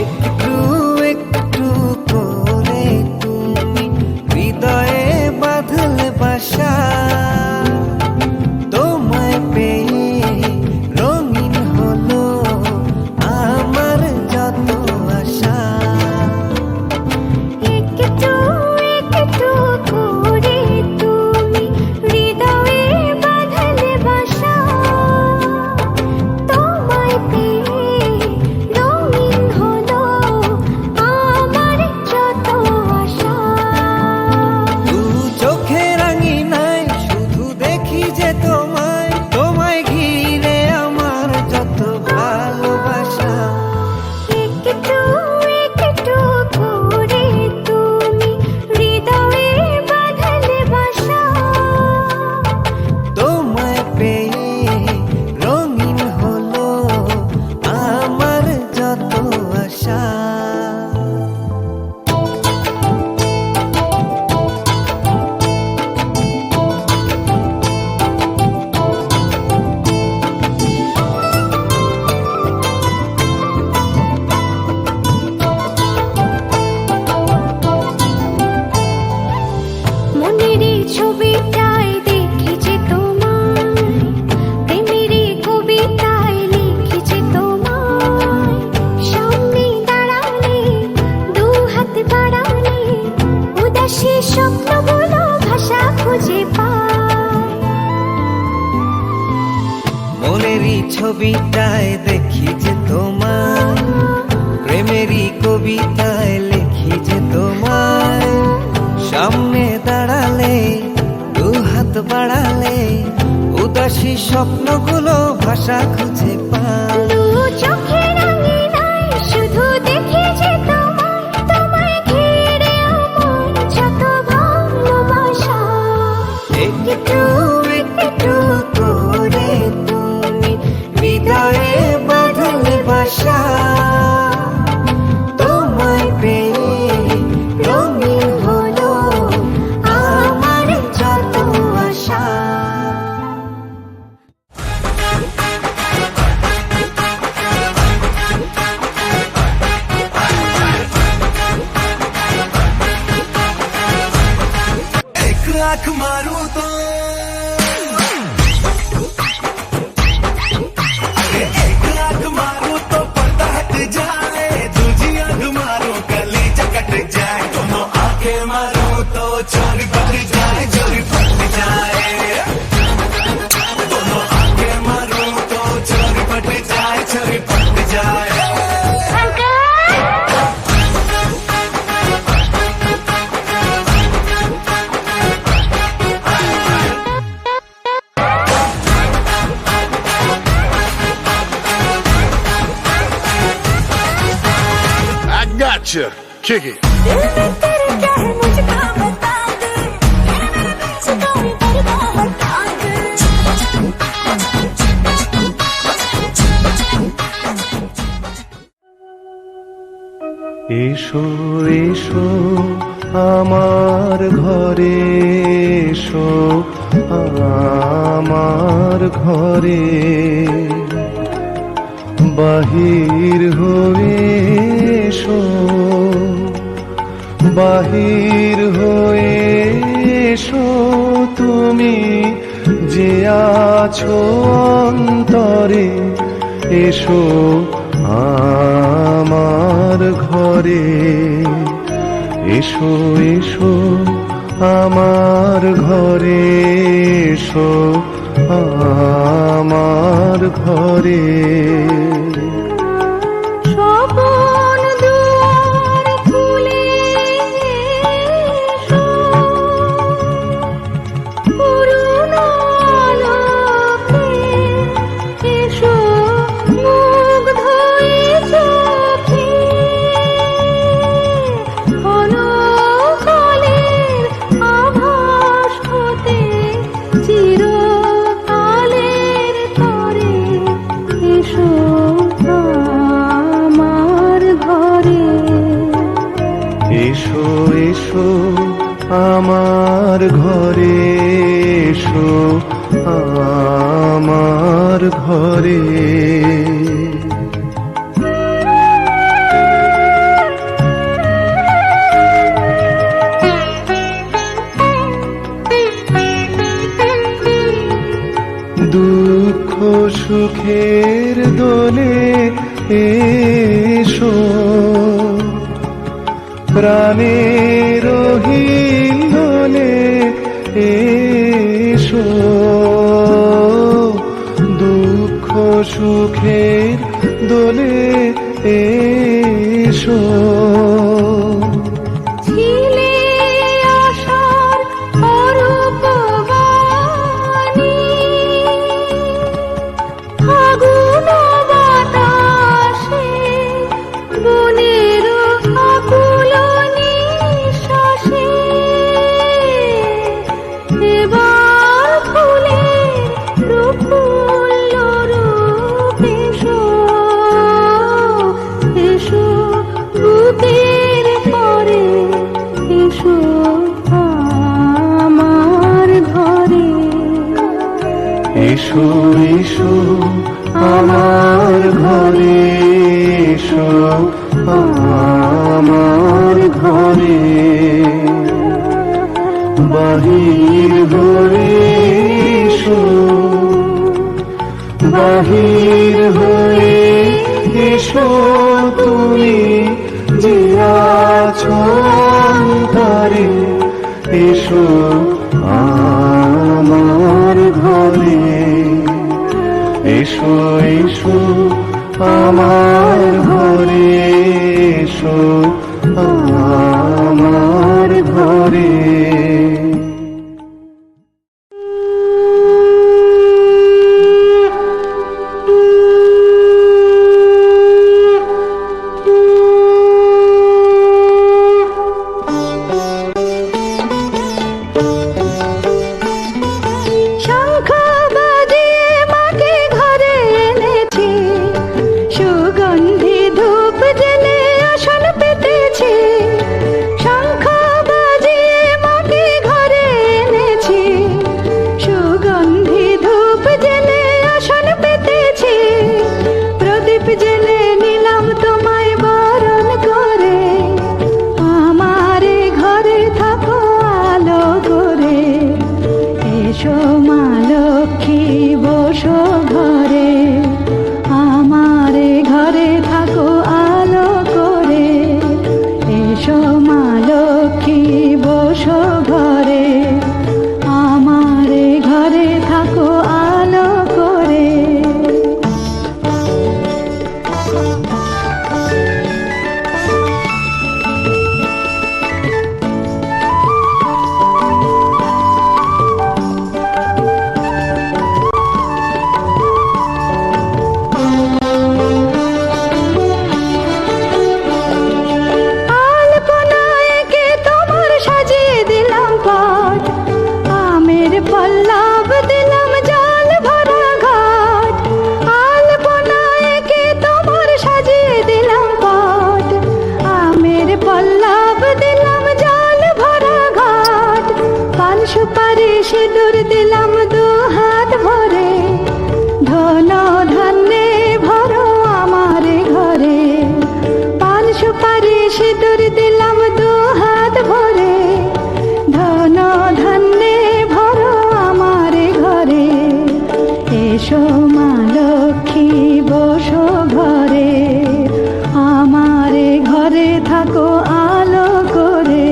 একটু একটু করে তুমি হৃদয়ে বাঁধলে বাসা, তোমায় পেয়ে রঙিন হলো আমার যত আশা। একটু একটু করে তুমি হৃদয়ে বাঁধলে বাসা, তোমায় পেয়ে রঙিন হলো আমার যত আশা। দু চোখে রাঙিনায় শুধু দেখি যে তোমায়, তোমায় ঘিরে আমার যত ভালোবাসা। একটু একটু করে তুমি হৃদয়ে বাঁধলে বাসা, তোমায় পেয়ে রঙিন হলো আমার যত আশা। মনের এই ছবিটায় দেখেছি তোমায়, প্রেমের এই কবিতায় লিখেছি তোমায়। সামনে দাঁড়ালে দু হাত বাড়ালে উদাসী স্বপ্নগুলো ভাষা খুঁজে পায়। মনেরই ছবিটায় দেখি যে তোমায়, প্রেমেরই কবিতায় লিখি যে তোমায়। সামনে দাঁড়ালে দু হাত বাড়ালে উদাসী স্বপ্নগুলো ভাষা খুঁজে পায়। দু চোখে রাঙিনায় শুধু দেখেছি তোমায়, তোমায় ঘিরে আমার যত ভালোবাসা। একটু একটু করে তুমি হৃদয়ে বাঁধলে বাসা, তোমায় পেয়ে রঙিন হলো আমার যত আশা। एक लाख मारू तो एक लाख मारू तो पर्दा हट जाए, दूजी आंख मारू कलीजा कट जाए, दोनों आंखें मारू तो चोरी पट जाए, चोरी पट जाए। दोनों आंखें मारू तो चोरी पट जाए, चोरी पट जाए। I gotcha. Kick it. दिल में तेरे क्या है मुझको बता दे, मेरे पीछे कोई पर्दा हटा दे। এসো এসো আমার ঘরে, এসো আমার ঘরে। বাহির হয়ে এসো, বাহির হয়ে এসো তুমি যে আছো অন্তরে। এসো আমার ঘরে, এসো এসো আমার ঘরে, এসো আমার ঘরে। স্বপন দূর ঘরে দুঃখ সুখের দোলে এসো প্রাণের হিন্দোলে এসো দুঃখ সুখের দোলে এসো ছিলে আশার অরূপ বাণী, ফাগুন বাতাসে বনের আকুল নিঃশ্বাসে এবার ফুলের প্রফুল্ল রূপ এসো, এসো বুকের পরে এসো আমার ঘরে। এসো এসো আমার ঘরে এসো আমার ঘরে বাহির হয়ে এসো বাহির হয়ে এসো তুমি যে আছো অন্তরে এসো আমার ঘরে এসো এসো আমার ঘরে এসো আমার ঘরে শঙ্খ বাজিয়ে মাকে ঘরে এনেছি, সুগন্ধি ধূপ জ্বেলে আসন পেতেছি। শঙ্খ বাজিয়ে মাকে ঘরে এনেছি, সুগন্ধি ধূপ জ্বেলে আসন পেতেছি। প্রদীপ জ্বেলে নিলাম তোমায় বরণ করে, আমারে ঘরে থাকো আলো করে। এসো মা লক্ষ্মী বসো ঘরে, আমারে ঘরে থাকো আলো করে। এসো মা লক্ষ্মী বসো ঘরে, আমারে ঘরে থাকো আলো করে। আলপনায় এঁকে তোমার সাজিয়ে দিলাম পট, আমের পল্লব দিলাম জল ভরা ঘাট। আলপনায় এঁকে তোমার সাজিয়ে দিলাম পট, আমের পল্লব দিলাম জল ভরা ঘাট। পান সুপারি সিঁদুর দিলাম দু হাত ভরে, ধন ধান্যে ভরো আমার ঘরে। পান সুপারি সিঁদুর দিলাম দু হাত ভরে, ধন ধান্যে ভরো আমার ঘরে। এসো মা লক্ষ্মী বসো ঘরে, আমারে ঘরে থাকো আলো করে।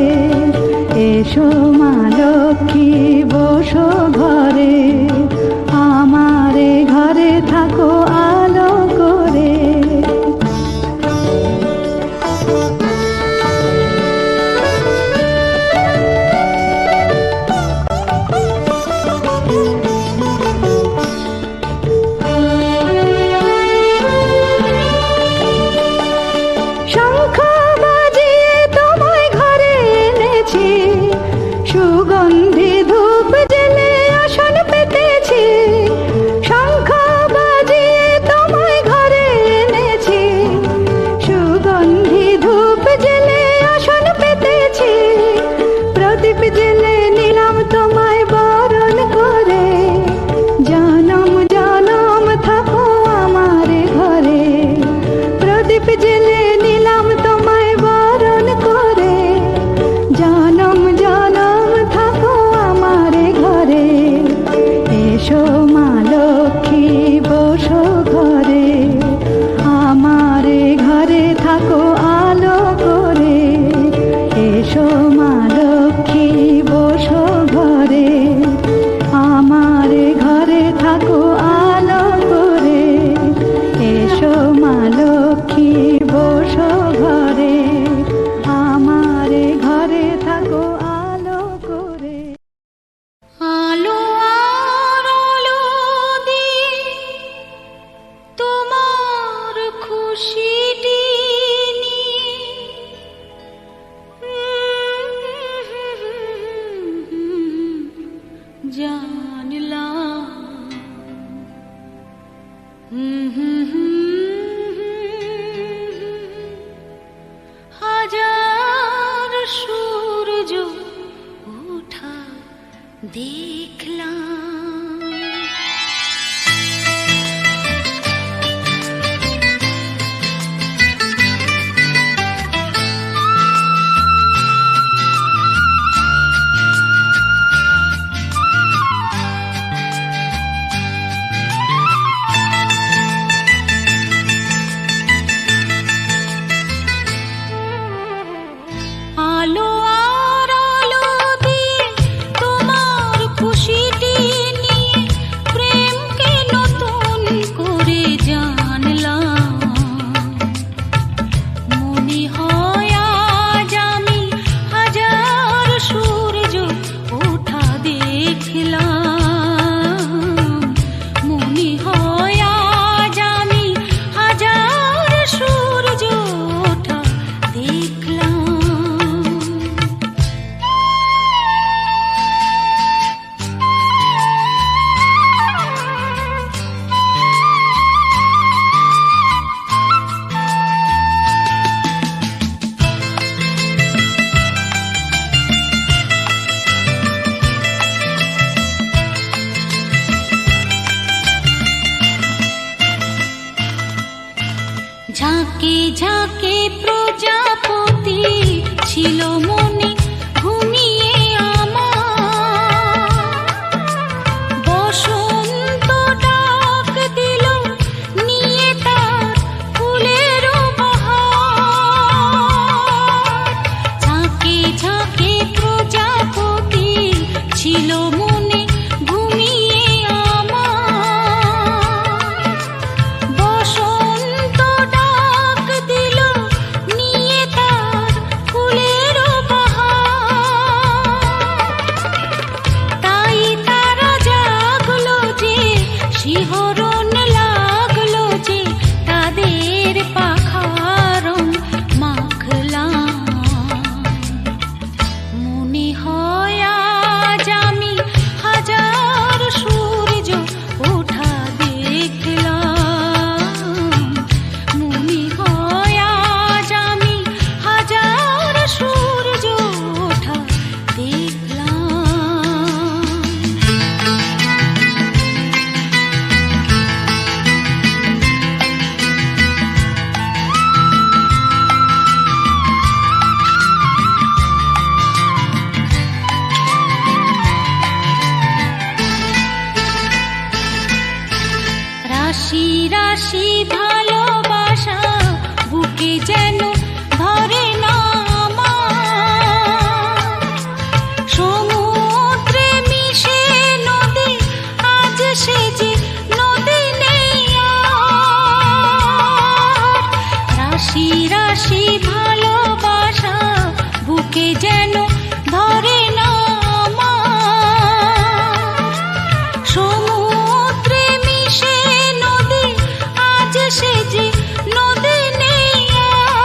এসো মা লক্ষ্মী বসো ঘরে, আমারে ঘরে থাকো আলো করে। হাজার সূর্য ওঠা দেখলাম। আলো আর আলো দিয়ে তোমার খুশিটি নিয়ে প্রেমকে নতুন করে জানলাম। মনে হয় আজ আমি হাজার সূর্য ওঠা দেখলাম। মনে হয় আজ আমি হাজার সূর্য ওঠা দেখলাম। ঝাঁকে ঝাঁকে প্রজাপতি ছিল মনে ঘুমিয়ে আমার। বসন্ত ডাক দিল নিয়ে তার ফুলের বাহার। ঝাঁকে ঝাঁকে প্রজাপতি ছিল মনে ঘুমিয়ে আমার। বসন্ত ডাক দিল নিয়ে তার ফুলের বাহার। তাই তারা জাগলো যে শিহরণ লাগলো যে তাদের পাখার মাখলাম। মনে হয় আজ আমি হাজার সূর্য ওঠা দেখলাম। মনে হয় আজ আমি হাজার সূর্য ওঠা দেখলাম। রাশি রাশি ভালোবাসা বুকে যেন ধরে না আমার। সমুদ্রে মিশে নদী আজ সে যে নদী নেই আর। রাশি রাশি ভালোবাসা বুকে যেন ধরে না আমার। সমুদ্রে মিশে নদী আজ সে যে নদী নেই আর।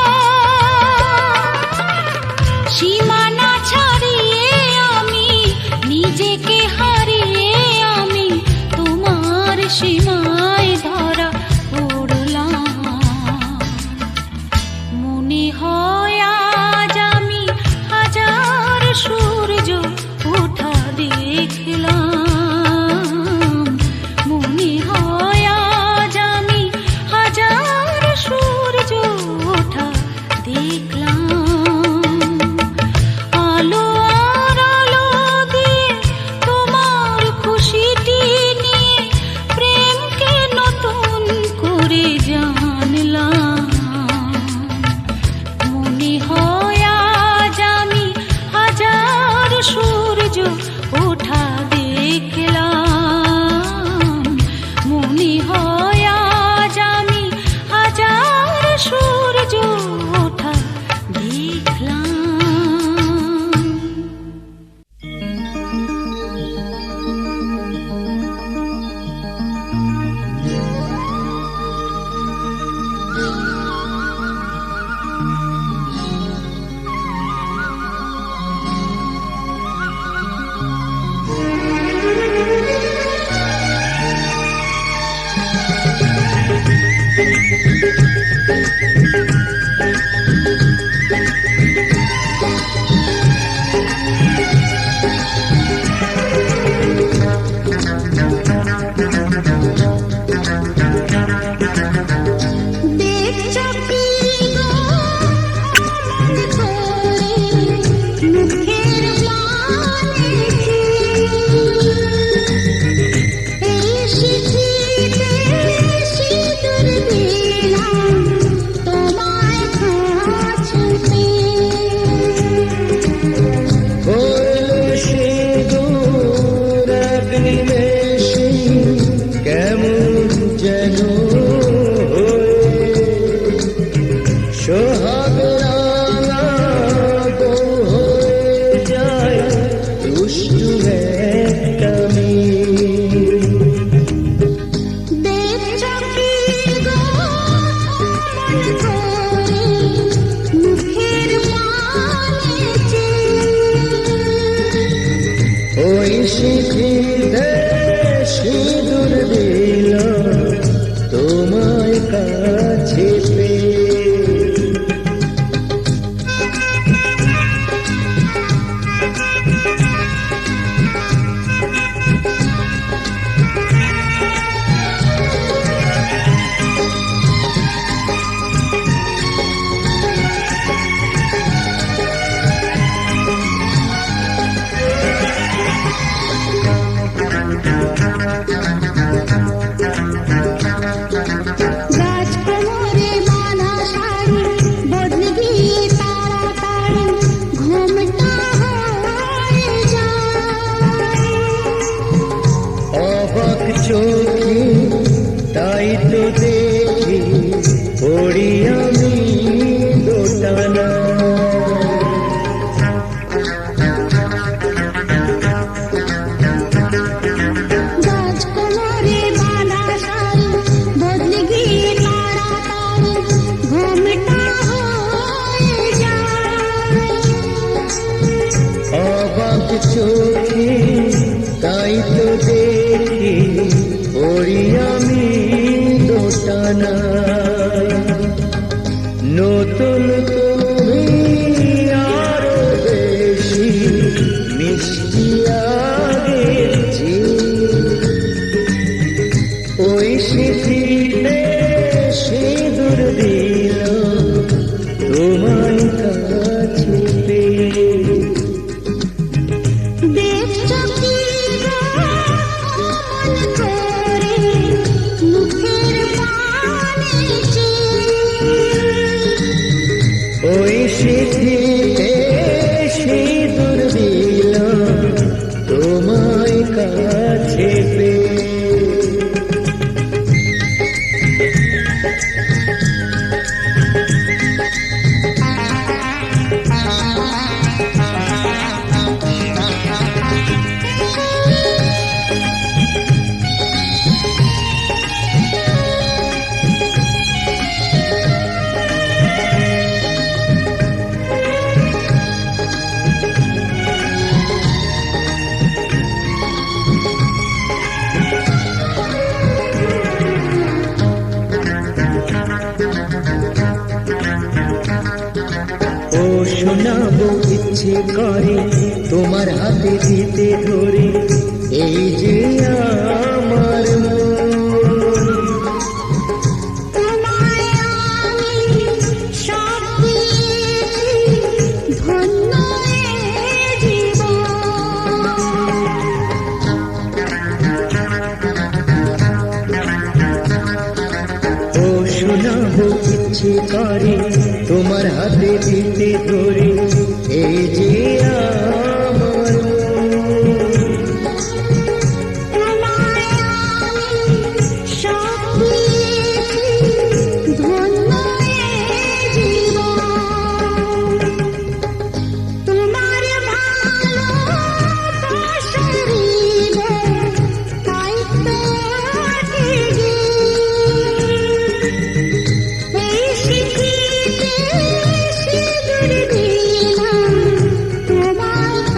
কাছে পেয়ে। গাছ কোমরে বাঁধা শাড়ি বদলে গিয়ে তাড়াতাড়ি ঘুমটা হয়ে যায়। অবাক চোখে তাই তো দেখি পড়ি আমি দোটানা। গাছ কোমরে বাঁধা শাড়ি বদলে গিয়ে তাড়াতাড়ি ঘুমটা হয়ে যায়। অবাক চোখে তাই তো দেখি পড়ি আমি দোটানা। নতুন তুমি আরো বেশি মিষ্টি আগের চেয়ে। ওই স্মৃতিতে সিঁদুর দিল তোমার কাছে পেয়ে। দেখছো কি গো অমন করে মুখের পানে চেয়ে। ওই স্মৃতিতে সিঁদুর দিল তোমায় কাছে পেয়ে। ও শোনাবো ইচ্ছে করে তোমার হাতে দিতে ধরে এই যে আমার মন। তোমায় আমি সব দিয়েছি ধন্য এ জীবন। ও শোনাবো ইচ্ছে করে তোমার হাতে দিতে ধরে এই যে আমার মন। তোমায় আমি সব দিয়েছি ধন্য এ জীবন। তোমার ভালোবাসার হৃদয় তাই তো আটকে এই স্মৃতিতে সিঁদুর দিলাম তোমার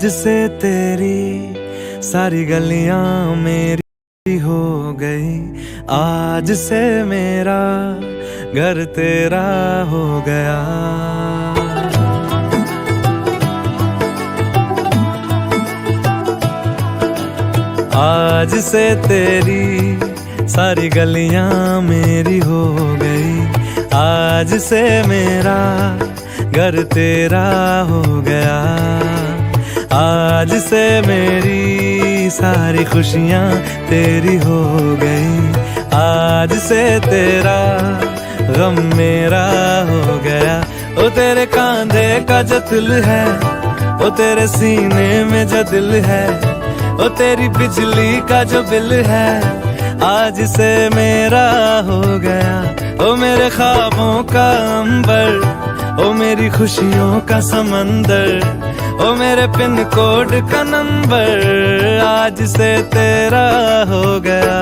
आज से तेरी सारी गलियां मेरी हो गई, आज से मेरा घर तेरा हो गया। आज से तेरी सारी गलियां मेरी हो गई, आज से मेरा घर तेरा हो गया। आज से मेरी सारी खुशियां तेरी हो गई, आज से तेरा गम मेरा हो गया। ओ तेरे कांधे का जो दिल है, ओ तेरे सीने में जो दिल है, ओ तेरी बिजली का जो बिल है, आज से मेरा हो गया। ओ मेरे ख्वाबों का अंबर, ओ मेरी खुशियों का समंदर, ओ मेरे पिन कोड का नंबर, आज से तेरा हो गया।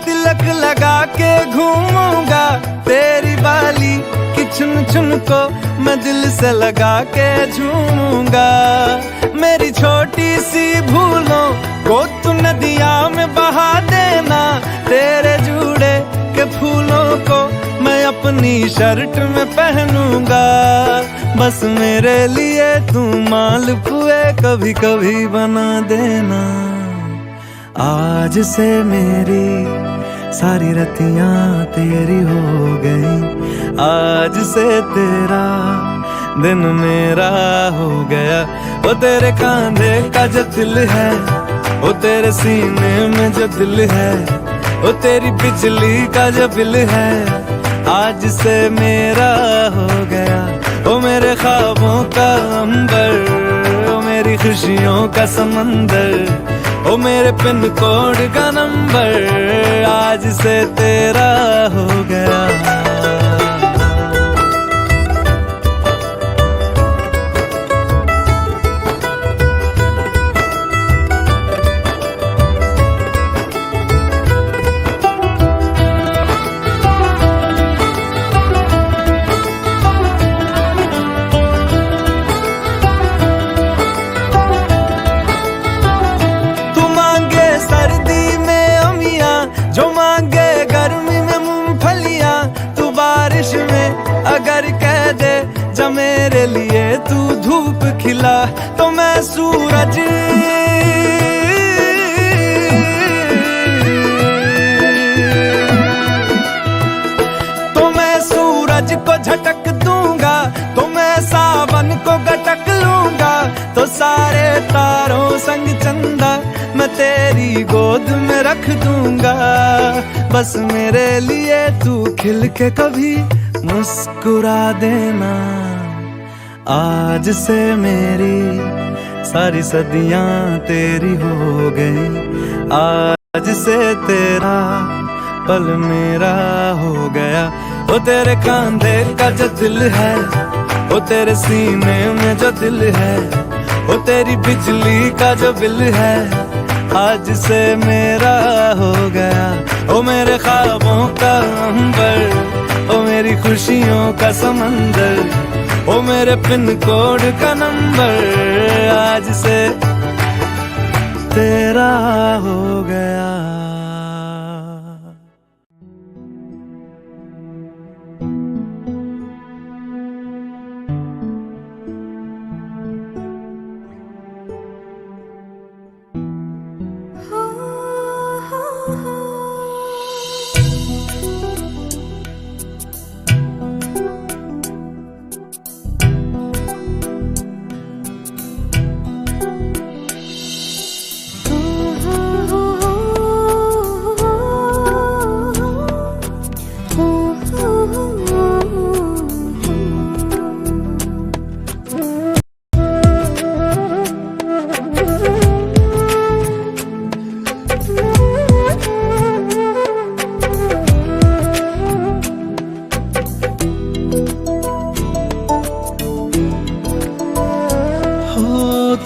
तिलक लगा के घूमूंगा, तेरी बाली की चुन चुन को मैं दिल से लगा के झूमूंगा। मेरी छोटी सी भूलों को तू नदिया में बहा देना, तेरे जूड़े के फूलों को मैं अपनी शर्ट में पहनूंगा। बस मेरे लिए तू मालपुए कभी कभी बना देना। आज से मेरी सारी रतियां तेरी हो गई, आज से तेरा दिन मेरा हो गया। वो तेरे कांधे का जो दिल है, वो तेरे सीने में जो दिल है, वो तेरी बिजली का जो बिल है, आज से मेरा हो गया। वो मेरे ख्वाबों का अंबर, वो मेरी खुशियों का समंदर, ओ मेरे पिन कोड का नंबर, आज से तेरा हो गया। अगर कह दे जब मेरे लिए तू धूप खिला, तो मैं सूरज को झटक दूंगा, तो मैं सावन को गटक लूंगा। तो सारे तारों संग चंदा मैं तेरी गोद में रख दूंगा। बस मेरे लिए तू खिल के कभी मुस्कुरा देना। आज से मेरी सारी सदियां तेरी हो गई, आज से तेरा पल मेरा हो गया। वो तेरे कांधे का जो दिल है, वो तेरे सीने में जो दिल है, वो तेरी बिजली का जो बिल है, आज से मेरा हो गया। ओ मेरे ख्वाबों का अंबर, ओ मेरी खुशियों का समंदर, ओ मेरे पिन कोड का नंबर, आज से तेरा हो गया।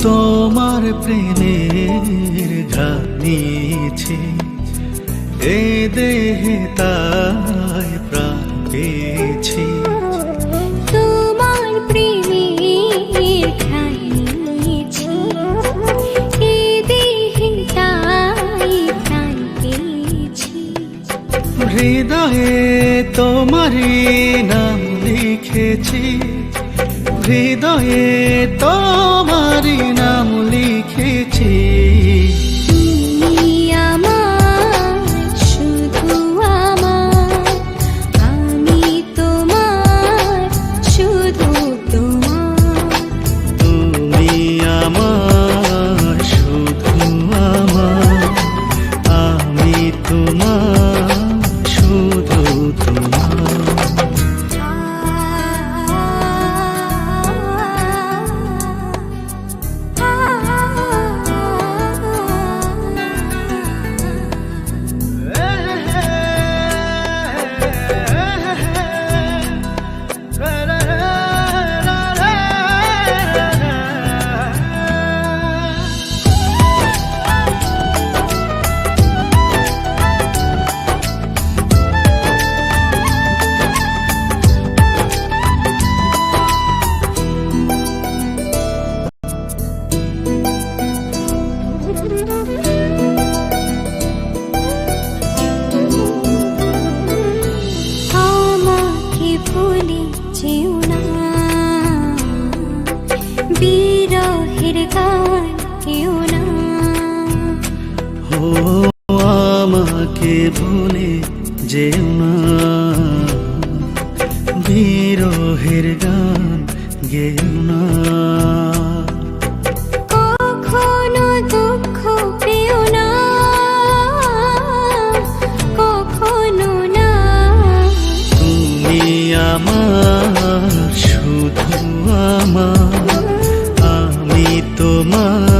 তোমার প্রেমের ঘানিয়েছি এ দেহে তাই প্রাণ পেয়েছি। তোমার প্রেমের ঘ্রাণ নিয়েছি, এ দেহে তাই প্রাণ পেয়েছি। হৃদয়ে তোমারই নাম লিখেছি, হৃদয়ে তোমারই নাম লিখেছি। তুমি আমার, শুধু আমার, আমি তোমার, শুধু তোমার। তুমি আমার, শুধু আমার, আমি তোমার, শুধু তোমার। আমাকে ভুলে যেও না, বিরহের গান কেউ না। ও আমাকে ভুলে যেও না, বিরহের গান গেও না। কখনো দুঃখ পেও না, কখনো না। তুমি আমার, শুধু আমার, আমি তোমার,